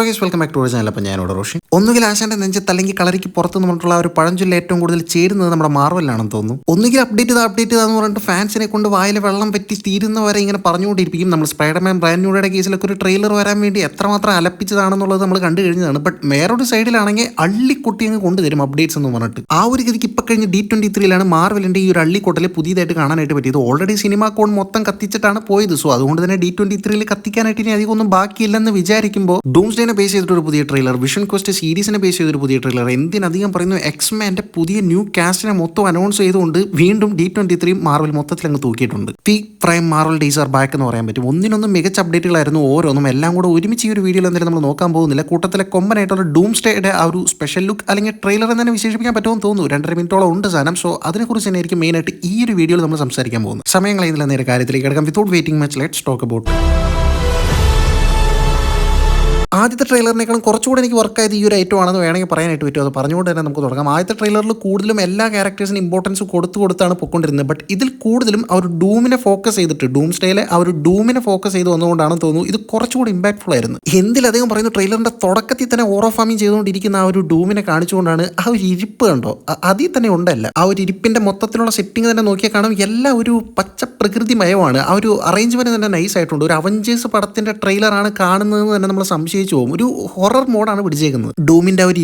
Guys welcome back to our channel. അപ്പോൾ ഞാനോട് റോഷൻ. ഒന്നുകിൽ ആശാന്റെ നെഞ്ചത്ത് അല്ലെങ്കിൽ കളറിക്ക് പുറത്ത് നിന്നിട്ടുള്ള ഒരു പഴഞ്ചൊല്ല് ഏറ്റവും കൂടുതൽ ചേരുന്നത് നമ്മുടെ മാർവലിലാണെന്ന് തോന്നുന്നു. ഒന്നുകിൽ അപ്ഡേറ്റ് ചെയ്താന്ന് പറഞ്ഞിട്ട് ഫാൻസിനെ കൊണ്ട് വായിൽ വെള്ളം പറ്റി തീരുന്നവരെ ഇങ്ങനെ പറഞ്ഞുകൊണ്ടിരിക്കും. നമ്മൾ സ്പൈഡർമാൻ ബ്രാൻഡ് ന്യൂയുടെ കേസിലൊക്കെ ഒരു ട്രെയിലർ വരാൻ വേണ്ടി എത്രമാത്രം അലപ്പിച്ചതാണെന്നുള്ളത് നമ്മൾ കണ്ടു കഴിഞ്ഞതാണ്. ബട്ട് വേറൊരു സൈഡിലാണെങ്കിൽ അള്ളിക്കൊട്ടി അങ്ങ് കൊണ്ടുതരും അപ്ഡേറ്റ്സ് എന്ന് പറഞ്ഞിട്ട്. ആ ഒരു ഗതിക്ക് ഇപ്പം കഴിഞ്ഞ് D23 മാർവലിന്റെ ഈ ഒരു അള്ളിക്കൊട്ടൽ പുതിയതായിട്ട് കാണാനായിട്ട് പറ്റിയത്. ഓൾറെഡി സിനിമ കോൺ മൊത്തം കത്തിച്ചിട്ടാണ് പോയത്. സോ അതുകൊണ്ട് തന്നെ D23 കത്തിക്കാനായിട്ട് ഇനി അധികം ഒന്നും ബാക്കിയില്ലെന്ന് വിചാരിക്കുമ്പോൾ ഡൂംസ്ഡേനെ ബേസ് ചെയ്തിട്ടൊരു പുതിയ ട്രെയിലർ, വിഷൻ ക്വസ്റ്റ് സീരീസിനെ ബേസ് ചെയ്തൊരു പുതിയ ട്രെയിലർ, എന്തിനധികം പറയുന്നു എക്സ്മാന്റെ പുതിയ ന്യൂ കാസ്റ്റിനെ മൊത്തം അനൗൺസ് ചെയ്തുകൊണ്ട് വീണ്ടും D23 മാർവൽ മൊത്തത്തിൽ അങ്ങ് തൂക്കിയിട്ടുണ്ട്. Peak prime Marvel days are back എന്ന് പറയാൻ പറ്റും. ഒന്നിനൊന്നും മികച്ച അപ്ഡേറ്റുകളായിരുന്നു ഓരോന്നും. എല്ലാം കൂടെ ഒരുമിച്ച് ഈ ഒരു വീഡിയോയിൽ എന്തായാലും നമ്മൾ നോക്കാൻ പോകുന്നില്ല. കൂട്ടത്തിലെ കൊമ്പനായിട്ടുള്ള ഡൂംസ്ഡേയുടെ ആ ഒരു സ്പെഷ്യൽ ലുക്ക് അല്ലെങ്കിൽ ട്രെയിലർ എന്ന് തന്നെ വിശേഷിപ്പിക്കാൻ പറ്റുമെന്ന് തോന്നുന്നു. 2.5 മിനിറ്റോളം ഉണ്ട് സാധനം. സോ അതിനെക്കുറിച്ച് തന്നെ ആയിരിക്കും മെയിനായിട്ട് ഈ ഒരു വീഡിയോയിൽ നമ്മൾ സംസാരിക്കാൻ പോകുന്നത്. സമയം കളയുന്നില്ല, നേരെ കാര്യത്തിലേക്ക് കിടക്കാം. Without waiting much let's talk about. ആദ്യത്തെ ട്രെയിലറിനേക്കാളും കുറച്ചുകൂടെ എനിക്ക് വർക്കായത് ഈ ഒരു ഐറ്റം ആണെന്ന് വേണമെങ്കിൽ പറയാനായിട്ട് പറ്റും. അത് പറഞ്ഞുകൊണ്ട് തന്നെ നമുക്ക് തുടങ്ങാം. ആദ്യത്തെ ട്രെയിലറിൽ കൂടുതലും എല്ലാ ക്യാരക്ടേഴ്സിനും ഇമ്പോർട്ടൻസ് കൊടുത്താണ് പൊയ്ക്കൊണ്ടിരുന്നത്. ബട്ട് ഇതിൽ കൂടുതലും ആ ഒരു ഡൂമിനെ ഫോക്കസ് ചെയ്തിട്ട് ഡൂംസ്ഡേയിലെ ആ ഒരു ഡൂമിനെ ഫോക്കസ് ചെയ്ത് വന്നുകൊണ്ടാണെന്ന് തോന്നുന്നു ഇത് കുറച്ചുകൂടി ഇമ്പാക്ട്ഫുൾ ആയിരുന്നു. എന്തിലധികം പറയുന്നു, ട്രെയിലറിന്റെ തുടക്കത്തിൽ തന്നെ ഓറോ ഫാമിങ് ചെയ്തുകൊണ്ടിരിക്കുന്ന ആ ഒരു ഡൂമിനെ കാണിച്ചുകൊണ്ടാണ് ആ ഒരു ഇരിപ്പ് കണ്ടോ, അതിൽ തന്നെ ഉണ്ടല്ല. ആ ഒരു ഇരിപ്പിന്റെ മൊത്തത്തിലുള്ള സെറ്റിംഗ് തന്നെ നോക്കിയാൽ കാണും എല്ലാം ഒരു പച്ച പ്രകൃതിമയമാണ്. ആ ഒരു അറേഞ്ച്മെന്റ് തന്നെ നൈസ് ആയിട്ടുണ്ട്. ഒരു അവഞ്ചേഴ്സ് പടത്തിന്റെ ട്രെയിലറാണ് കാണുന്നതെന്ന് തന്നെ നമ്മൾ സംശയിച്ചു പോകും. ഒരു ഹൊറർ മോഡാണ് പിടിച്ചേക്കുന്നത്. ഡൂമിന്റെ ഒരു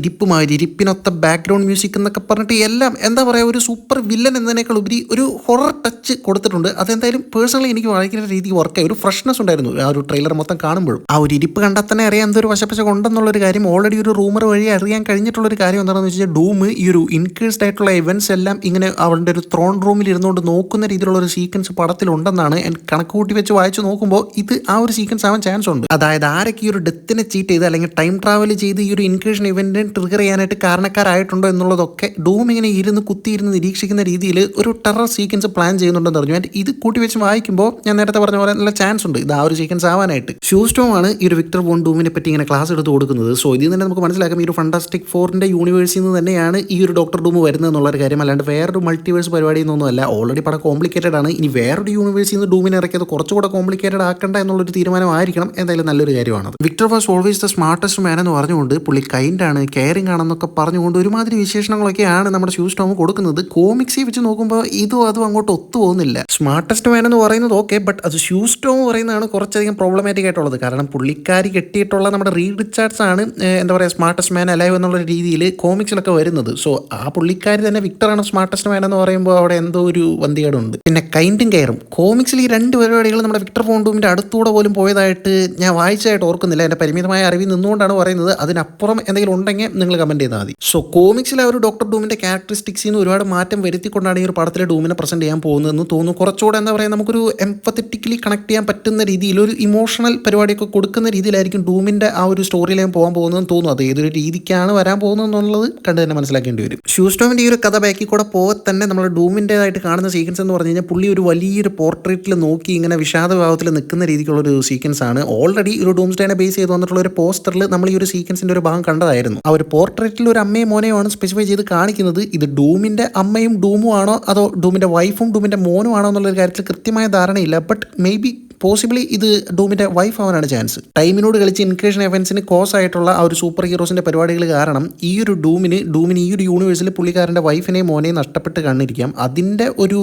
ഇരിപ്പിനൊത്ത ബാക്ക്ഗ്രൗണ്ട് മ്യൂസിക് എന്നൊക്കെ പറഞ്ഞിട്ട് എല്ലാം എന്താ പറയുക, ഒരു സൂപ്പർ വില്ലൻ എന്നതിനേക്കാൾ ഉപരി ഒരു ഹൊറർ ടച്ച് കൊടുത്തിട്ടുണ്ട്. അതെന്തായാലും പേഴ്സണലി എനിക്ക് വായിക്കുന്ന രീതിക്ക് വർക്കായി. ഒരു ഫ്രഷ്നെസ് ഉണ്ടായിരുന്നു ആ ഒരു ട്രെയിലർ മൊത്തം കാണുമ്പോഴും. ആ ഒരു ഇരിപ്പ് കണ്ടാൽ തന്നെ അറിയാം എന്തൊരു വശപ്പശ കൊണ്ടെന്നുള്ളൊരു കാര്യം. ഓൾറെഡി ഒരു റൂമർ വഴി അറിയാൻ കഴിഞ്ഞിട്ടുള്ളൊരു കാര്യം എന്താണെന്ന് വെച്ചാൽ ഡൂം ഈ ഒരു ഇൻക്രീസ്ഡ് ആയിട്ടുള്ള ഇവന്റ്സ് എല്ലാം ഇങ്ങനെ അവരുടെ ഒരു ത്രോൺ റൂമിൽ ഇരുന്നുകൊണ്ട് നോക്കുന്ന രീതിയിലുള്ള ഒരു സീക്വൻസ് പടത്തിലുണ്ടെന്നാണ് കണക്ക് കൂട്ടി വെച്ച് വായിച്ചു നോക്കുമ്പോൾ ഇത് ആ ഒരു സീക്വൻസ് ആവാൻ ചാൻസ് ഉണ്ട്. അതായത് ആരൊക്കെ ഈ ഒരു ഡെത്തിനെ ചീറ്റ് ചെയ്ത് അല്ലെങ്കിൽ ടൈം ട്രാവൽ ചെയ്ത് ഈ ഒരു ഇൻക്രീഷൻ ഇവന്റിനെ ട്രിഗർ ചെയ്യാനായിട്ട് കാരണക്കാരായിട്ടുണ്ടോ എന്നുള്ളതൊക്കെ ഡൂം ഇങ്ങനെ കുത്തിയിരുന്ന് നിരീക്ഷിക്കുന്ന രീതിയിൽ ഒരു ടെറർ സീക്വൻസ് പ്ലാൻ ചെയ്യുന്നുണ്ടെന്ന് പറഞ്ഞു. ആൻഡ് ഇത് കൂട്ടി വെച്ച് വായിക്കുമ്പോൾ ഞാൻ നേരത്തെ പറഞ്ഞ പോലെ നല്ല ചാൻസ് ഉണ്ട് ഇത് ആ ഒരു സീക്വൻസ് ആവാനായിട്ട്. ഷൂസ്റ്റോം ആണ് ഈ ഒരു വിക്ടർ വോൺ ഡൂമിനെ പറ്റി ഇങ്ങനെ ക്ലാസ് എടുത്ത് കൊടുക്കുന്നത്. സോ ഇതിൽ തന്നെ നമുക്ക് മനസ്സിലാക്കാം ഈ ഒരു ഫണ്ടാസ്റ്റിക് ഫോറിന്റെ യൂണിവേഴ്സിൽ നിന്ന് തന്നെയാണ് ഈ ഒരു ഡോക്ടർ ഡൂം വരുന്നത് എന്നുള്ളൊരു കാര്യം. അല്ലാണ്ട് വേറൊരു മൾട്ടിവേഴ്സ് പരിപാടിയൊന്നും അല്ല. ഓൾറെഡി പടം കോംപ്ലിക്കേറ്റഡ് ആണ്. ഇനി വേറൊരു യൂണിവേഴ്സിൽ നിന്ന് ഡൂമിനെ ഇറക്കിയത് കുറച്ചുകൂടെ കോംപ്ലിക്കേറ്റഡ് ആക്കണ്ട എന്നുള്ളൊരു തീരുമാനമായിരിക്കണം. എന്തായാലും നല്ലൊരു കാര്യമാണ്. Victor was always the smartest man എന്ന് പറഞ്ഞുകൊണ്ട് പുള്ളി കൈൻഡാണ്, കെയറിംഗ് ആണെന്നൊക്കെ പറഞ്ഞുകൊണ്ട് ഒരുമാതിരി വിശേഷണങ്ങളൊക്കെയാണ് നമ്മുടെ ഷൂസ്റ്റോം കൊടുക്കുന്നത്. കോമിക്സിൽ വെച്ച് നോക്കുമ്പോൾ ഇതും അതും അങ്ങോട്ട് ഒത്തു പോകുന്നില്ല. സ്മാർട്ടസ്റ്റ് മാൻ എന്ന് പറയുന്നത് ഓക്കെ, ബട്ട് അത് ഷൂസ്റ്റോം പറയുന്നതാണ് കുറച്ചധികം പ്രോബ്ലമാറ്റിക് ആയിട്ടുള്ളത്. കാരണം പുള്ളിക്കാരി കെട്ടിയിട്ടുള്ള നമ്മുടെ റീഡ് റിച്ചാർഡ്സ് ആണ് എന്താ പറയുക സ്മാർട്ടസ്റ്റ് മാൻ അലൈവ് എന്നുള്ള രീതിയിൽ കോമിക്സിലൊക്കെ വരുന്നത്. സോ ആ പുള്ളിക്കാരി തന്നെ വിക്ടറാണ് സ്മാർട്ടസ്റ്റ് മാൻ എന്ന് പറയുമ്പോൾ അവിടെ എന്തോ ഒരു വന്തികേടുണ്ട്. പിന്നെ കൈൻഡും കെയറും കോമിക്സിൽ ഈ രണ്ട് പരിപാടികൾ നമ്മുടെ വിക്ടർ വോൺ ഡൂമിന്റെ അടുത്തൂടെ പോലും പോയതായിട്ട് ഞാൻ വായിച്ചതായിട്ട് ഓർക്കുന്നില്ല. എൻ്റെ പരിമിതമായ അറിവിൽ നിന്നുകൊണ്ടാണ് പറയുന്നത്. അതിനപ്പുറം എന്തെങ്കിലും ഉണ്ടെങ്കിൽ നിങ്ങൾ കമന്റ് ചെയ്താൽ മതി. സോ കോമിക്സിൽ ആ ഒരു ഡോക്ടർ ഡൂമിന്റെ ക്യാരക്ടറിസ്റ്റിക്സിൽ നിന്ന് ഒരുപാട് മാറ്റം വരുത്തിക്കൊണ്ടാണ് ഈ ഒരു പടത്തിലെ ഡൂമിനെ പ്രസന്റ് ചെയ്യാൻ പോകുന്നതെന്ന് തോന്നുന്നു. കുറച്ചുകൂടെ എന്താ പറയുക, നമുക്കൊരു എംപത്തറ്റിക്കലി കണക്ട് ചെയ്യാൻ പറ്റുന്ന രീതിയിൽ ഒരു ഇമോഷണൽ പരിപാടിയൊക്കെ കൊടുക്കുന്ന രീതിയിലായിരിക്കും ഡൂമിന്റെ ആ ഒരു സ്റ്റോറി ലൈൻ പോകാൻ പോകുന്നതെന്ന് തോന്നുന്നു. അത് ഏതൊരു രീതിക്കാണ് വരാൻ പോകുന്നത് എന്നുള്ളത് കണ്ട് തന്നെ മനസ്സിലാക്കേണ്ടി വരും. ഷൂസ്റ്റോമിന്റെ ഈ ഒരു കഥ ബാക്കി കൂടെ പോകെ തന്നെ നമ്മൾ ഡൂമിൻ്റെതായിട്ട് കാണുന്ന സീക്വൻസ് എന്ന് പറഞ്ഞു കഴിഞ്ഞാൽ പുള്ളി ഒരു വലിയൊരു പോർട്രേറ്റിൽ നോക്കി ഇങ്ങനെ വിഷാദഭാവത്തിൽ നിൽക്കുന്ന രീതിക്കുള്ള ഒരു സീക്വൻസ് ആണ്. ഓൾറെഡി ഒരു ഡൂംസ്ഡേനെ ബേസ് ചെയ്ത് വന്നിട്ടുള്ള ഒരു പോസ്റ്ററിൽ നമ്മൾ ഈ ഒരു സീക്വൻസിന്റെ ഒരു ഭാഗം കണ്ടതായിരുന്നു. ആ ഒരു പോർട്രേറ്റിൽ ഒരു അമ്മയും മോനെയും ആണ് സ്പെസിഫൈ ചെയ്ത് കാണിക്കുന്നത്. ഇത് ഡൂമിന്റെ അമ്മയും ഡൂമും ആണോ അതോ ഡൂമിന്റെ വൈഫും ഡൂമിന്റെ മോനും ആണോ എന്നുള്ളൊരു കാര്യത്തിൽ കൃത്യമായ ധാരണയില്ല. ബട്ട് മേ ബി പോസിബിളി ഇത് ഡൂമിന്റെ വൈഫ് ആവാനാണ് ചാൻസ്. ടൈമിനോട് കളിച്ച് ഇൻക്രീഷൻ ഇവന്റ്സിന് കോസ് ആയിട്ടുള്ള ആ ഒരു സൂപ്പർ ഹീറോസിന്റെ പരിപാടികൾ കാരണം ഈ ഒരു ഡൂമിന് ഈ ഒരു യൂണിവേഴ്സിൽ പുള്ളിക്കാരന്റെ വൈഫിനെയും മോനെയും നഷ്ടപ്പെട്ട് കണ്ടിരിക്കാം. അതിന്റെ ഒരു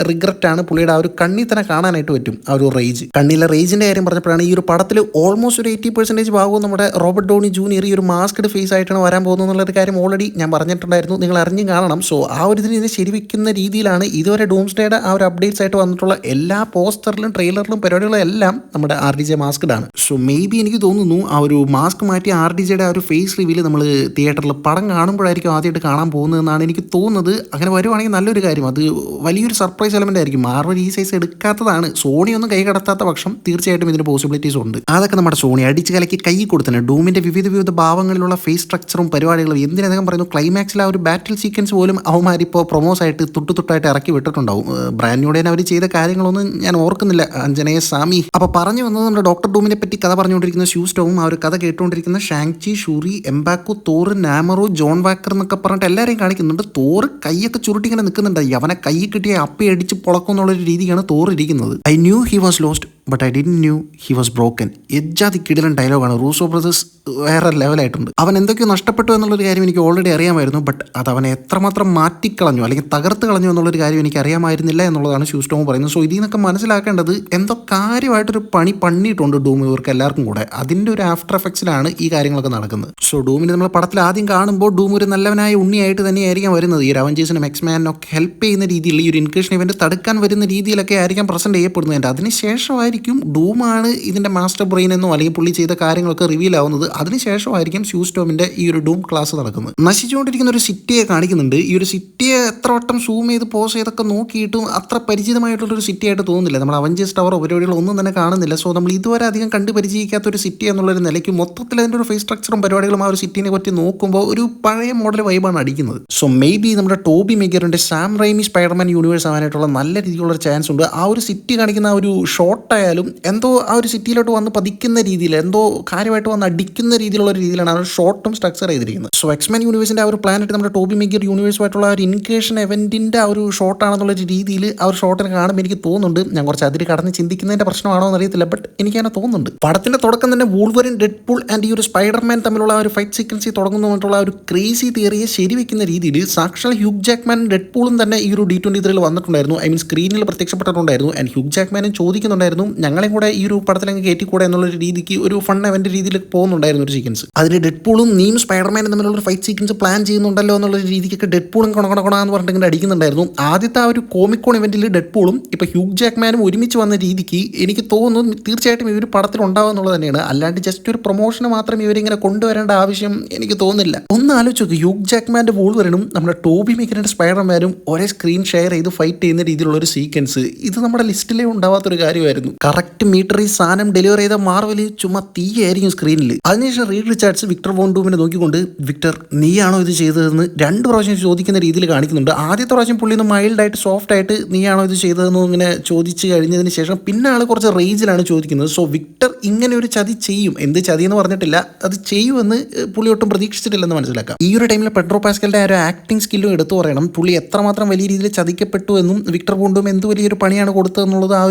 റിഗ്രറ്റ് ആണ് പുള്ളിയുടെ ആ ഒരു കണ്ണിൽ തന്നെ കാണാനായിട്ട് പറ്റും. ആ ഒരു റേജ്, കണ്ണിലെ റേജിന്റെ കാര്യം പറഞ്ഞപ്പോഴാണ് ഈ ഒരു പടത്തിൽ ഓൾമോസ്റ്റ് ഒരു 80% ഭാഗവും നമ്മുടെ റോബർട്ട് ഡോണി ജൂനിയർ ഈ ഒരു മാസ്ക്ഡ് ഫേസ് ആയിട്ടാണ് വരാൻ പോകുന്നത് എന്നുള്ളൊരു കാര്യം ഓൾറെഡി ഞാൻ പറഞ്ഞിട്ടുണ്ടായിരുന്നു. നിങ്ങൾ അറിഞ്ഞും കാണണം. സോ ആ ഒരു ഇതിനെ ശരിവെക്കുന്ന രീതിയിലാണ് ഇതുവരെ ഡൂംസ്ഡേയുടെ ആ ഒരു അപ്ഡേറ്റ്സ് ആയിട്ട് വന്നിട്ടുള്ള എല്ലാ പോസ്റ്ററിലും ട്രെയിലറിലും പരിപാടികളും എല്ലാം നമ്മുടെ RDJ മാസ്ക്ഡ് ആണ്. സോ മേ ബി എനിക്ക് തോന്നുന്നു ആ ഒരു മാസ്ക് മാറ്റി RDJയുടെ ആ ഒരു ഫേസ് റിവീൽ നമ്മൾ തിയേറ്ററിൽ പടം കാണുമ്പോഴായിരിക്കും ആദ്യമായിട്ട് കാണാൻ പോകുന്നതെന്നാണ് എനിക്ക് തോന്നുന്നത്. അങ്ങനെ വരുവാണെങ്കിൽ നല്ലൊരു കാര്യം. അത് വലിയൊരു സർപ്രൈസ് എലമെന്റ് ആയിരിക്കും. മാർവൽ ഈ സൈസ് എടുക്കാത്തതാണ്. സോണി ഒന്നും കൈ കടത്താത്ത പക്ഷം തീർച്ചയായിട്ടും ഇതിന് പോസിബിലിറ്റീസ് ഉണ്ട്. അതൊക്കെ നമ്മുടെ സോണി അടിച്ച് കലക്കി കൈ കൊടുത്തന്നെ. ഡൂമിന്റെ വിവിധ ഭാവങ്ങളിലുള്ള ഫേസ് സ്ട്രക്ചറും പരിപാടികളും എന്തിനധികം പറയുന്നു, ക്ലൈമാക്സിൽ ആ ഒരു ബാറ്റിൽ സീക്വൻസ് പോലും അവന്മാരിപ്പോൾ പ്രൊമോസ് ആയിട്ട് തൊട്ടായിട്ട് ഇറക്കി വിട്ടിട്ടുണ്ടാവും. ബ്രാൻഡ് ന്യൂഡേനെ അവർ ചെയ്ത കാര്യങ്ങളൊന്നും ഞാൻ ഓർക്കുന്നില്ല. അഞ്ജനയ സാമി. അപ്പോൾ പറഞ്ഞു വന്നത് നമ്മുടെ ഡോക്ടർ ഡൂമിനെ പറ്റി കഥ പറഞ്ഞുകൊണ്ടിരിക്കുന്ന ഷൂസ്റ്റോവും ആ ഒരു കഥ കേട്ടുകൊണ്ടിരിക്കുന്ന Shang-Chi, Suri, എംബാക്കു, Thor, നാമറോ, John walker എന്നൊക്കെ പറഞ്ഞിട്ട് എല്ലാവരെയും കാണിക്കുന്നുണ്ട്. തോർ കൈയൊക്കെ ചുരുട്ടി ഇങ്ങനെ നിൽക്കുന്നുണ്ട്. അവനെ കൈ കിട്ടിയ അപ്പി അടിച്ച് പൊളക്കും എന്നുള്ളൊരു രീതിയാണ് തോർ ഇരിക്കുന്നത്. I knew he was lost but I didn't knew he was broken. എജ്ജാതി കിടിലൻ ഡയലോഗാണ്. റൂസോ ബ്രദേഴ്സ് വേറെ ലെവലായിട്ടുണ്ട്. അവൻ എന്തൊക്കെയോ നഷ്ടപ്പെട്ടു എന്നുള്ളൊരു കാര്യം എനിക്ക് ഓൾറെഡി അറിയാമായിരുന്നു. ബട്ട് അത് അവനെ എത്രമാത്രം മാറ്റിക്കളഞ്ഞു അല്ലെങ്കിൽ തകർത്ത് കളഞ്ഞു എന്നുള്ളൊരു കാര്യം എനിക്ക് അറിയാമായിരുന്നില്ല എന്നുള്ളതാണ് ഷൂസ്റ്റോം പറയുന്നത്. സോ ഇതിൽ നിന്നൊക്കെ മനസ്സിലാക്കേണ്ടത് എന്തോ കാര്യമായിട്ടൊരു പണി പണിയിട്ടുണ്ട് ഡൂം ഇവർക്ക് എല്ലാവർക്കും കൂടെ. അതിൻ്റെ ഒരു ആഫ്റ്റർ എഫക്ട്സിലാണ് ഈ കാര്യങ്ങളൊക്കെ നടക്കുന്നത്. സോ ഡൂമിന് നമ്മൾ പടത്തിൽ ആദ്യം കാണുമ്പോൾ ഡൂം ഒരു നല്ലവനായ ഉണ്ണിയായിട്ട് തന്നെയായിരിക്കാം വരുന്നത്. ഈ അവഞ്ചേഴ്സിനും എക്സ്മാനും ഒക്കെ ഹെൽപ്പ് ചെയ്യുന്ന രീതിയിൽ ഈ ഒരു ഇൻക്രീഷൻ ഇവന്റ് തടുക്കാൻ വരുന്ന രീതിയിലൊക്കെ ആയിരിക്കാം പ്രസന്റ് ചെയ്യപ്പെടുന്നത്. അതിനുശേഷമായിരിക്കും ഡൂമാണ് ഇതിന്റെ മാസ്റ്റർ ബ്രെയിൻ എന്നോ അല്ലെങ്കിൽ പുള്ളി ചെയ്ത കാര്യങ്ങളൊക്കെ റിവീൽ ആവുന്നത്. അതിനുശേഷമായിരിക്കും ഷൂസ്റ്റോമിന്റെ ഈ ഒരു ഡൂം ക്ലാസ് നടക്കുന്നത്. നശിച്ചുകൊണ്ടിരിക്കുന്ന ഒരു സിറ്റിയെ കാണിക്കുന്നുണ്ട്. ഈ ഒരു സിറ്റിയെ എത്ര വട്ടം സൂം ചെയ്ത് പോസ് ചെയ്തൊക്കെ നോക്കിയിട്ടും അത്ര പരിചിതമായിട്ടുള്ളൊരു സിറ്റി ആയിട്ട് തോന്നുന്നില്ല. നമ്മൾ അവഞ്ചേഴ്സ് ടവർ പരിപാടികളോ ഒന്നും തന്നെ കാണുന്നില്ല. സോ നമ്മൾ ഇതുവരെ അധികം കണ്ട് പരിചയിക്കാത്ത ഒരു സിറ്റി എന്നുള്ളൊരു നിലയ്ക്ക് മൊത്തത്തിൽ അതിൻ്റെ ഒരു ഫേസ് സ്ട്രക്ചറും പരിപാടികളും ആ ഒരു സിറ്റിനെ പറ്റി നോക്കുമ്പോൾ ഒരു പഴയ മോഡൽ വൈബാണ് അടിക്കുന്നത്. സോ മേ ബി നമ്മുടെ ടോബി മെഗറിന്റെ സാം റൈമി സ്പൈഡർമാൻ യൂണിവേഴ്സ് ആവാനായിട്ടുള്ള നല്ല രീതിയിലുള്ള ഒരു ചാൻസ് ഉണ്ട്. ആ ഒരു സിറ്റി കാണിക്കുന്ന ആ ഒരു ഷോട്ടായാലും എന്തോ ആ ഒരു സിറ്റിയിലോട്ട് വന്ന് പതിക്കുന്ന രീതിയിൽ എന്തോ കാര്യമായിട്ട് വന്ന് അടിക്കുന്ന രീതിയിലുള്ള ഒരു രീതിയിലാണ് ആ ഒരു ഷോട്ടും സ്ട്രക്ചർ ചെയ്തിരിക്കുന്നത്. സോ എക്സ്മാൻ യൂണിവേഴ്സിന്റെ ആ ഒരു പ്ലാനറ്റ് നമ്മുടെ ടോബി മെഗർ യൂണിവേഴ്സുമായിട്ടുള്ള ആ ഒരു ഇൻക്വേഷൻ എവന്റിന്റെ ആ ഒരു ഷോട്ടാണെന്നുള്ള ഒരു രീതിയിൽ ആ ഒരു ഷോട്ടിനെ കാണുമ്പോൾ എനിക്ക് തോന്നുന്നുണ്ട്. ഞാൻ കുറച്ച് അതിൽ കടന്ന് ചിന്തിക്കുന്നതിന്റെ പ്രശ്നമാണോ എന്നറിയത്തില്ല, ബട്ട് എനിക്കങ്ങനെ തോന്നുന്നുണ്ട്. പടത്തിന്റെ തുടക്കം തന്നെ വൂൾവറിൻ, ഡെഡ്പൂൾ ആൻഡ് ഈ ഒരു സ്പൈഡർമാൻ തമ്മിലുള്ള ആ ഒരു ഫൈറ്റ് സീക്വൻസിൽ തുടങ്ങുന്നതുകൊണ്ടുള്ള ആ ഒരു ക്രേസി തിയറിയെ ശരിവെക്കുന്ന രീതിയിൽ സാക്ഷാൽ ഹ്യൂഗ് ജാക്മാനും ഡെഡ്പൂളും തന്നെ ഈ ഒരു D23 വന്നിട്ടുണ്ടായിരുന്നു. ഐ മീൻ സ്ക്രീനിൽ പ്രത്യക്ഷപ്പെട്ടിട്ടുണ്ടായിരുന്നു. ആൻഡ് ഹ്യൂഗ് ജാക്മാനും ചോദിക്കുന്നുണ്ടായിരുന്നു ഞങ്ങളെയും കൂടെ ഈ ഒരു പടത്തിലങ്ങ് കയറ്റിക്കൂടെ എന്നുള്ളൊരു രീതിക്ക് ഒരു ഫൺ എവന്റ് രീതിയിൽ പോകുന്നുണ്ടായിരുന്നു ഒരു സീക്വൻസ്. അതിന് ഡെഡ്പൂളും നീയും സ്പൈഡർമാനും തമ്മിലുള്ള ഒരു ഫൈറ്റ് സീക്വൻസ് പ്ലാൻ ചെയ്യുന്നുണ്ടല്ലോ എന്നുള്ള രീതിക്കൊക്കെ ഡെഡ്പൂളും കൊണകൊണകൊണാന്ന് പറഞ്ഞിട്ട് ഇങ്ങനെ അടിക്കുന്നുണ്ടായിരുന്നു. ആദ്യത്തെ ആ ഒരു കോമിക്കോൺ ഇവന്റിൽ ഡെഡ്പൂളും ഇപ്പൊ ഹ്യൂഗ് ജാക്മാനും ഒരുമിച്ച് വന്ന രീതിക്ക് എനിക്ക് തോന്നുന്നു തീർച്ചയായിട്ടും ഈ ഒരു പടത്തിൽ ഉണ്ടാവും എന്നുള്ളത് തന്നെയാണ്. അല്ലാണ്ട് ജസ്റ്റ് ഒരു പ്രൊമോഷന് മാത്രം ഇവരിങ്ങനെ കൊണ്ടുവരേണ്ട ആവശ്യം എനിക്ക് തോന്നുന്നില്ല. ഒന്ന് ആലോചിച്ച് നോക്ക്, ഹ്യൂഗ് ജാക്മാന്റെ വൂൾവറിനും നമ്മുടെ ടോബി മെഗറിന്റെ സ്പൈഡർമാനും ഒരേ സ്ക്രീൻ ഷെയർ ചെയ്ത് ഫൈറ്റ് ചെയ്യുന്ന രീതിയിലുള്ള ഒരു സീക്വൻസ് ഇത് നമ്മുടെ ലിസ്റ്റിലേ ഉണ്ടാവാത്തൊരു കാര്യമായിരുന്നു. കറക്റ്റ് മീറ്റർ ഈ സാധനം ഡെലിവർ ചെയ്ത മാർവൽ ചുമ്മാ തീയായിരിക്കും സ്ക്രീനിൽ. അതിനുശേഷം റീഡ് റിച്ചാർഡ്സ് വിക്ടർ വോൺ ഡൂമിനെ നോക്കിക്കൊണ്ട് വിക്ടർ നീയാണോ ഇത് ചെയ്തതെന്ന് 2 പ്രാവശ്യം ചോദിക്കുന്ന രീതിയിൽ കാണിക്കുന്നുണ്ട്. ആദ്യത്തെ പ്രാവശ്യം പുള്ളി ഒന്ന് മൈൽഡായിട്ട് സോഫ്റ്റ് ആയിട്ട് നീയാണോ ഇത് ചെയ്തതെന്ന് ഇങ്ങനെ ചോദിച്ച് കഴിഞ്ഞതിന് ശേഷം പിന്നെ ആൾ കുറച്ച് റേജിലാണ് ചോദിക്കുന്നത്. സോ വിക്ടർ ഇങ്ങനെ ഒരു ചതി ചെയ്യും, എന്ത് ചതി എന്ന് പറഞ്ഞിട്ടില്ല, അത് ചെയ്യുമെന്ന് പുള്ളി ഒട്ടും പ്രതീക്ഷിച്ചിട്ടില്ലെന്ന് മനസ്സിലാക്കാം. ഈ ഒരു ടൈമിൽ പെഡ്രോ പാസ്കലിന്റെ ആ ഒരു ആക്ടിംഗ് സ്കില്ലും എടുത്തു പറയണം. പുള്ളി എത്രമാത്രം വലിയ രീതിയിൽ ചതിക്കപ്പെട്ടു എന്നും വിക്ടർ വോണ്ടും എന്ത് വലിയൊരു പണിയാണ് കൊടുത്തതെന്നുള്ളത് ആ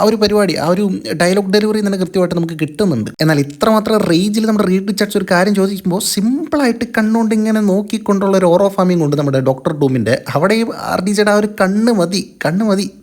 ഒരു പരിപാടി ആ ഒരു ഡയലോഗ് ഡെലിവറി തന്നെ കൃത്യമായിട്ട് നമുക്ക് കിട്ടുന്നുണ്ട്. എന്നാൽ ഇത്രമാത്രം റേജിൽ നമ്മുടെ റീഡ് റിച്ചാർഡ്സ് ഒരു കാര്യം ചോദിക്കുമ്പോൾ സിമ്പിളായിട്ട് കണ്ണുകൊണ്ട് ഇങ്ങനെ നോക്കിക്കൊണ്ടുള്ള ഒരു ഓറോ ഫാമിംഗ് ഉണ്ട് നമ്മുടെ ഡോക്ടർ ഡൂമിന്റെ. അവിടെയും RDJയുടെ ആ ഒരു കണ്ണ് മതി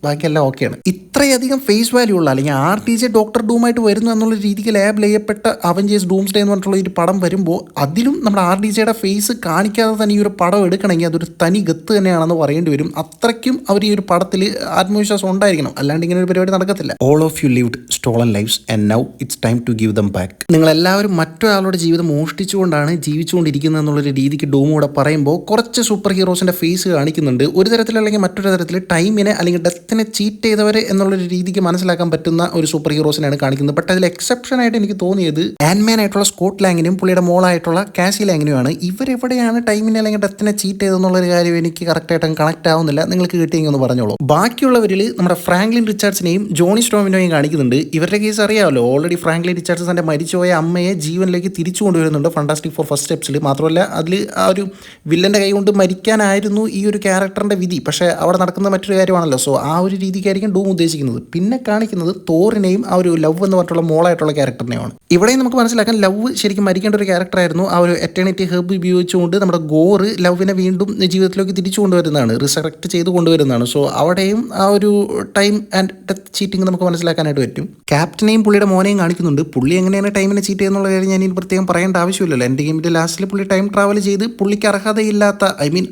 ബാക്കിയെല്ലാം ഓക്കെയാണ്. ഇത്രയധികം ഫേസ് വാല്യൂ ഉള്ള അല്ലെങ്കിൽ RDJ ഡോക്ടർ ഡൂമായിട്ട് വരുന്നു എന്നുള്ള രീതിക്ക് ലാബ് ചെയ്യപ്പെട്ട അവഞ്ചേഴ്സ് ഡൂംസ്ഡേ എന്ന് പറഞ്ഞിട്ടുള്ള ഒരു പടം വരുമ്പോൾ അതിലും നമ്മുടെ RDJയുടെ ഫേസ് കാണിക്കാതെ തന്നെ ഈ ഒരു പടം എടുക്കണമെങ്കിൽ അതൊരു തനി ഗത്ത് തന്നെയാണെന്ന് പറയേണ്ടി വരും. അത്രയ്ക്കും അവർ ഈ ഒരു പടത്തിൽ ആത്മവിശ്വാസം ഉണ്ടായിരിക്കണം, അല്ലാണ്ട് ഇങ്ങനെ ഒരു പരിപാടി നടക്കത്തില്ല. All of you lived stolen lifes and now it's time to give them back. നിങ്ങളെല്ലാവരും മറ്റൊരാളുടെ ജീവിതം മോഷ്ടിച്ചുകൊണ്ടാണ് ജീവിച്ചുകൊണ്ടിരിക്കുന്നത് എന്നുള്ളൊരു രീതിക്ക് ഡൂം കൂടെ പറയുമ്പോൾ കുറച്ച് സൂപ്പർ ഹീറോസിന്റെ ഫേസ് കാണിക്കുന്നുണ്ട്. ഒരു തരത്തിലല്ലെങ്കിൽ മറ്റൊരു തരത്തിൽ ടൈമിനെ അല്ലെങ്കിൽ ഡെത്തിനെ ചീറ്റ് ചെയ്തവരെ എന്നുള്ളൊരു രീതിക്ക് മനസ്സിലാക്കാൻ പറ്റുന്ന ഒരു സൂപ്പർ ഹീറോസിനാണ് കാണിക്കുന്നത്. ബട്ട് അതിൽ എക്സെപ്ഷൻ ആയിട്ട് എനിക്ക് തോന്നിയത് ആൻഡ്മാൻ ആയിട്ടുള്ള സ്കോട്ട് ലാങ്ങിനും പുള്ളിയുടെ മോളായിട്ടുള്ള കാസി ലാങ്ങിനുമാണ്. ഇവരെവിടെയാണ് ടൈമിനെ അല്ലെങ്കിൽ ഡെത്തിനെ ചീറ്റ് ചെയ്തെന്നുള്ളൊരു കാര്യം എനിക്ക് കറക്റ്റായിട്ട് കണക്ട് ആവുന്നില്ല. നിങ്ങൾക്ക് കിട്ടിയെങ്കിൽ ഒന്ന് പറഞ്ഞോളൂ. ബാക്കിയുള്ളവരിൽ നമ്മുടെ ഫ്രാങ്ക്ലിൻ റിച്ചാർഡ്സിനെയും ജോണി സ്റ്റോമിനെയും കാണിക്കുന്നുണ്ട്. ഇവരുടെ കേസ് അറിയാമല്ലോ, ഓൾറെഡി ഫ്രാങ്ക്ലിൻ റിച്ചാർഡ്സ് തന്റെ മരിച്ചുപോയ അമ്മയെ ജീവനിലേക്ക് തിരിച്ചു കൊണ്ടുവരുന്നുണ്ട് ഫാന്റാസ്റ്റിക് ഫോർ ഫസ്റ്റ് സ്റ്റെപ്സിൽ. മാത്രമല്ല അതിൽ ആ ഒരു വില്ലന്റെ കൈ കൊണ്ട് മരിക്കാനായിരുന്നു ഈ ഒരു ക്യാരക്ടറിന്റെ വിധി. പക്ഷേ അവിടെ നടക്കുന്ന മറ്റൊരു കാര്യമാണല്ലോ. സോ ആ ഒരു രീതിക്കായിരിക്കും ഡൂം ഉദ്ദേശിക്കുന്നത്. പിന്നെ കാണിക്കുന്നത് തോറിനെയും ആ ഒരു ലവ് എന്ന് പറഞ്ഞിട്ടുള്ള മോളായിട്ടുള്ള ക്യാരക്ടറിനെയാണ്. ഇവിടെയും നമുക്ക് മനസ്സിലാക്കാൻ ലവ് ശരിക്കും മരിക്കേണ്ട ഒരു ക്യാരക്ടറായിരുന്നു. ആ ഒരു എറ്റേണിറ്റി ഹെർബ് ഉപയോഗിച്ചുകൊണ്ട് നമ്മുടെ ഗോറ് ലവിനെ വീണ്ടും ജീവിതത്തിലേക്ക് തിരിച്ചു കൊണ്ടുവരുന്നതാണ്, റിസറക്ട് ചെയ്ത് കൊണ്ടുവരുന്നതാണ്. സോ അവിടെയും ആ ഒരു ടൈം ആൻഡ് ഡെത്ത് ചീറ്റിംഗ് നമുക്ക് മനസ്സിലാക്കാനായിട്ട് പറ്റും. ക്യാപ്റ്റനെയും പുള്ളിയുടെ മോനെയും കാണിക്കുന്നുണ്ട്. പുള്ളി എങ്ങനെയാണ് ടൈമിനെ ചീറ്റ് ചെയ്യുന്നുള്ള കാര്യം ഞാൻ ഇനി പ്രത്യേകം പറയേണ്ട ആവശ്യമില്ലല്ലോ. എൻ്റെ ഗെയിമിൻ്റെ ലാസ്റ്റിൽ പുള്ളി ടൈം ട്രാവൽ ചെയ്ത് പുള്ളിക്ക് അർഹതയില്ലാത്ത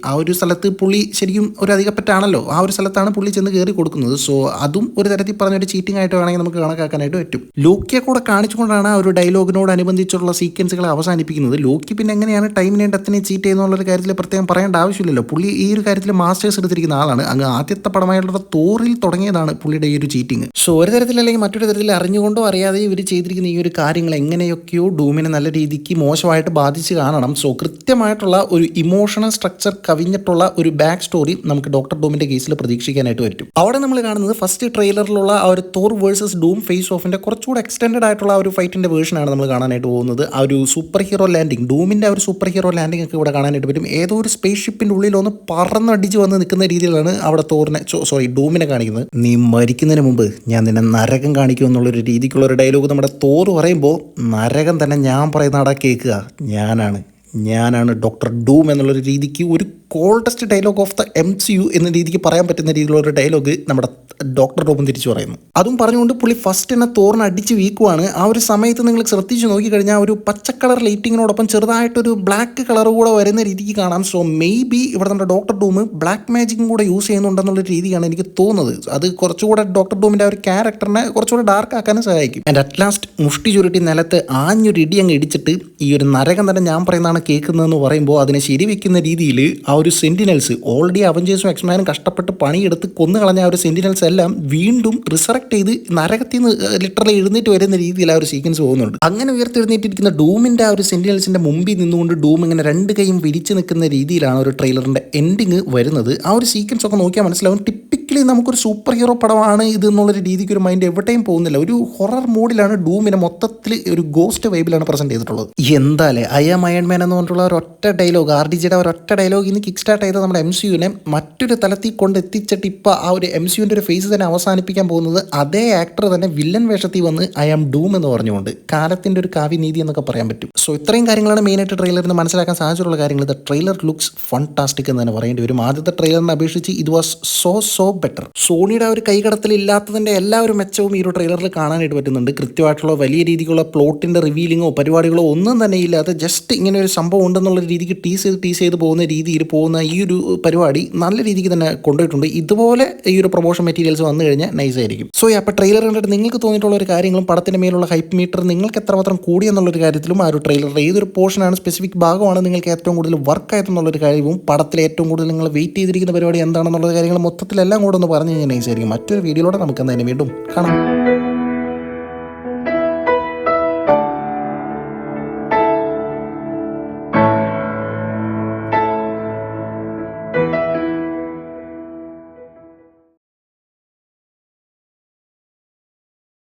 ആ ഒരു സ്ഥലത്ത് പുള്ളി ശരിക്കും ഒരു അധികപ്പറ്റാണല്ലോ, ആ ഒരു സ്ഥലത്താണ് പുള്ളി ചെന്ന് കയറി കൊടുക്കുന്നത്. സോ അതും ഒരു തരത്തിൽ പറഞ്ഞൊരു ചീറ്റിംഗ് ആയിട്ട് വേണമെങ്കിൽ നമുക്ക് കണക്കാക്കാനായിട്ട് പറ്റും. ലോക്കിയെ കൂടെ കാണിച്ചുകൊണ്ടാണ് ആ ഒരു ഡയലോഗിനോടനുബന്ധിച്ചുള്ള സീക്വൻസുകൾ അവസാനിപ്പിക്കുന്നത്. ലോക്കി പിന്നെ എങ്ങനെയാണ് ടൈമിനെ ഡെത്തിനെ ചീറ്റ് ചെയ്യുന്നുള്ള കാര്യത്തിൽ പ്രത്യേകം പറയേണ്ട ആവശ്യമില്ലല്ലോ. പുള്ളി ഈ ഒരു കാര്യത്തിൽ മാസ്റ്റേഴ്സ് എടുത്തിരിക്കുന്ന ആളാണ്. അങ്ങ് ആദ്യത്തെ പടമായിട്ടുള്ള തോറിൽ തുടങ്ങിയതാണ് പുള്ളിയുടെ ഈ ഒരു ചീറ്റിംഗ്. സോ ഒരു തരത്തിലല്ലെങ്കിൽ മറ്റൊരു തരത്തിൽ അറിഞ്ഞുകൊണ്ടോ അറിയാതെ ഇവർ ചെയ്തിരിക്കുന്ന ഈ ഒരു കാര്യങ്ങൾ എങ്ങനെയൊക്കെയോ ഡൂമിനെ നല്ല രീതിക്ക് മോശമായിട്ട് ബാധിച്ച് കാണണം. സോ കൃത്യമായിട്ടുള്ള ഒരു ഇമോഷണൽ സ്ട്രക്ചർ കവിഞ്ഞിട്ടുള്ള ഒരു ബാക്ക് സ്റ്റോറി നമുക്ക് ഡോക്ടർ ഡൂമിന്റെ കേസിൽ പ്രതീക്ഷിക്കാനായിട്ട് പറ്റും. അവിടെ നമ്മൾ കാണുന്നത് ഫസ്റ്റ് ട്രെയിലറിലുള്ള ആ ഒരു തോർ വേഴ്സസ് ഡൂം ഫേസ് ഓഫിന്റെ കുറച്ചുകൂടെ എക്സ്റ്റെൻഡഡ് ആയിട്ടുള്ള ആ ഒരു ഫൈറ്റിന്റെ വേർഷനാണ് നമ്മൾ കാണാനായിട്ട് പോകുന്നത്. ആ ഒരു സൂപ്പർ ഹീറോ ലാൻഡിങ്, ഡൂമിന്റെ ആ ഒരു സൂപ്പർ ഹീറോ ലാൻഡിങ് ഒക്കെ ഇവിടെ കാണാനായിട്ട് പറ്റും. ഏതോ ഒരു സ്പേസ് ഷിപ്പിന്റെ ഉള്ളിലൊന്ന് പറന്നടിച്ച് വന്ന് നിൽക്കുന്ന രീതിയിലാണ് അവിടെ ഡൂമിനെ കാണിക്കുന്നത്. നീ മരിക്കുന്നതിന് മുമ്പ് ഞാൻ നിന്നെ നരകം കാണിക്കും എന്നുള്ളൊരു രീതിക്കുള്ള ഒരു ഡയലോഗ് നമ്മുടെ തോറ് പറയുമ്പോൾ നരകം തന്നെ ഞാൻ പറയുന്ന ആടാ കേൾക്കുക, ഞാനാണ് ഡോക്ടർ ഡൂം എന്നുള്ളൊരു രീതിക്ക് ഒരു coldest dialogue of the MCU എന്ന രീതിക്ക് പറയാൻ പറ്റുന്ന രീതിയിലുള്ള ഒരു ഡയലോഗ് നമ്മുടെ ഡോക്ടർ ഡൂമും തിരിച്ചു പറയുന്നു. അതും പറഞ്ഞുകൊണ്ട് പുള്ളി ഫസ്റ്റ് തന്നെ തോറിന് അടിച്ച് വീക്കുവാണ്. ആ ഒരു സമയത്ത് നിങ്ങൾ ശ്രദ്ധിച്ച് നോക്കിക്കഴിഞ്ഞാൽ ഒരു പച്ച കളർ ലൈറ്റിങ്ങിനോടൊപ്പം ചെറുതായിട്ടൊരു ബ്ലാക്ക് കളർ കൂടെ വരുന്ന രീതിക്ക് കാണാം. സോ മേ ബി ഇവിടെ നമ്മുടെ ഡോക്ടർ ഡൂം ബ്ലാക്ക് മാജിക്കും കൂടെ യൂസ് ചെയ്യുന്നുണ്ടെന്നുള്ള രീതിയാണ് എനിക്ക് തോന്നുന്നത്. അത് കുറച്ചുകൂടെ ഡോക്ടർ ഡൂമിൻ്റെ ആ ഒരു ക്യാരക്ടറിനെ കുറച്ചുകൂടെ ഡാർക്ക് ആക്കാനും സഹായിക്കും. ആൻഡ് അറ്റ് ലാസ്റ്റ് മുഷ്ടി ചുരുട്ടി നിലത്ത് ആഞ്ഞൊരു ഇടി അങ്ങ് ഇടിച്ചിട്ട് ഈ ഒരു നരകം തന്നെ ഞാൻ പറയുന്നതാണ് കേൾക്കുന്നതെന്ന് പറയുമ്പോൾ അതിനെ ശരിവെക്കുന്ന രീതിയിൽ ആ ഒരു സെന്റിനൽസ് ഓൾറെഡി അവഞ്ചേഴ്സും എക്സ്മാനും കഷ്ടപ്പെട്ട് പണിയെടുത്ത് കൊന്നു കളഞ്ഞ ആ ഒരു സെന്റിനൽസ് എല്ലാം വീണ്ടും റിസറക്ട് ചെയ്ത് നരകത്തിൽ നിന്ന് ലിറ്ററലി എഴുന്നേറ്റ് വരുന്ന രീതിയിൽ ആ ഒരു സീക്വൻസ് പോകുന്നുണ്ട്. അങ്ങനെ ഉയർത്തെഴുന്നേറ്റിരിക്കുന്ന ഡൂമിൻ്റെ ആ ഒരു സെന്റിനൽസിന്റെ മുമ്പിൽ നിന്നുകൊണ്ട് ഡൂം ഇങ്ങനെ രണ്ട് കൈയും വിരിച്ച് നിൽക്കുന്ന രീതിയിലാണ് ഒരു ട്രെയിലറിന്റെ എൻഡിങ് വരുന്നത്. ആ ഒരു സീക്വൻസ് ഒക്കെ നോക്കിയാൽ മനസ്സിലാവും ടിപ്പിക്കലി നമുക്കൊരു സൂപ്പർ ഹീറോ പടമാണ് ഇത് എന്നുള്ളൊരു രീതിക്ക് ഒരു മൈൻഡ് എവിടെയും പോകുന്നില്ല. ഒരു ഹൊറർ മൂഡിലാണ് ഡൂമിനെ മൊത്തത്തിൽ ഒരു ഗോസ്റ്റ് വൈബിലാണ് പ്രസന്റ് ചെയ്തിട്ടുള്ളത്. എന്തായാലും ഐ ആം അയൺ മാൻ എന്ന് പറഞ്ഞിട്ടുള്ള ഒരൊറ്റ ഡയലോഗ്, RDJയുടെ ഒരൊറ്റ ഡയലോഗ് ഇന്ന് കിക്ക് സ്റ്റാർട്ട് ചെയ്ത നമ്മുടെ MCUവിനെ മറ്റൊരു തലത്തിൽ കൊണ്ട് എത്തിച്ചിട്ട് ഇപ്പോൾ ആ ഒരു MCUവിൻ്റെ ഒരു ഫേസ് തന്നെ അവസാനിപ്പിക്കാൻ പോകുന്നത് അതേ ആക്ടർ തന്നെ വില്ലൻ വേഷത്തിൽ വന്ന് ഐ ആം ഡൂം എന്ന് പറഞ്ഞുകൊണ്ട് കാലത്തിൻ്റെ ഒരു കാവ്യനീതി എന്നൊക്കെ പറയാൻ പറ്റും. സോ ഇത്രയും കാര്യങ്ങളാണ് മെയിനായിട്ട് ട്രെയിലറിൽ നിന്ന് മനസ്സിലാക്കാൻ സാധിച്ചിട്ടുള്ള കാര്യങ്ങൾ. ദ ട്രെയിലർ ലുക്സ് ഫണ്ടാസ്റ്റിക് എന്ന് തന്നെ പറയേണ്ടി വരും. ആദ്യത്തെ ട്രെയിലറിനെ അപേക്ഷിച്ച് ഇത് വാസ് സോ ബെറ്റർ. സോണിയുടെ ഒരു കൈകടത്തിൽ ഇല്ലാത്തതിൻ്റെ എല്ലാ ഒരു മെച്ചവും ഈ ഒരു ട്രെയിലറിൽ കാണാനായിട്ട് പറ്റുന്നുണ്ട്. കൃത്യമായിട്ടുള്ള വലിയ രീതിക്കുള്ള പ്ലോട്ടിൻ്റെ റിവീലിങ്ങോ പരിപാടികളോ ഒന്നും തന്നെ ഇല്ലാതെ ജസ്റ്റ് ഇങ്ങനെ ഒരു സംഭവം ഉണ്ടെന്നുള്ള രീതിക്ക് ടീസ് ചെയ്ത് പോകുന്ന രീതിയിൽ പോകുന്ന ഈ ഒരു പരിപാടി നല്ല രീതിക്ക് തന്നെ കൊണ്ടുപോയിട്ടുണ്ട്. ഇതുപോലെ ഈ ഒരു പ്രൊമോഷൻ മെറ്റീരിയൽസ് വന്നു കഴിഞ്ഞാൽ നൈസ് ആയിരിക്കും. സോ അപ്പോൾ ട്രെയിലർ കണ്ടിട്ട് നിങ്ങൾക്ക് തോന്നിയിട്ടുള്ള ഒരു കാര്യങ്ങളും പടത്തിൻ്റെ മേലുള്ള ഹൈപ്പ് മീറ്റർ നിങ്ങൾക്ക് എത്രമാത്രം കൂടി എന്നുള്ളൊരു കാര്യത്തിലും ആ ഒരു ട്രെയിലറിൻ്റെ ഏതൊരു പോർഷനാണ് സ്പെസിഫിക് ഭാഗമാണ് നിങ്ങൾക്ക് ഏറ്റവും കൂടുതൽ വർക്ക് ആയതെന്നുള്ളൊരു കാര്യവും പടത്തിൽ ഏറ്റവും കൂടുതൽ നിങ്ങൾ വെയിറ്റ് ചെയ്തിരിക്കുന്ന പരിപാടി എന്താണെന്നുള്ള കാര്യങ്ങൾ മൊത്തത്തിലെല്ലാം കൂടെ ഒന്ന് പറഞ്ഞു കഴിഞ്ഞാൽ നൈസ് ആയിരിക്കും. മറ്റൊരു വീഡിയോയിലൂടെ നമുക്ക് എന്തായാലും വീണ്ടും കാണാം.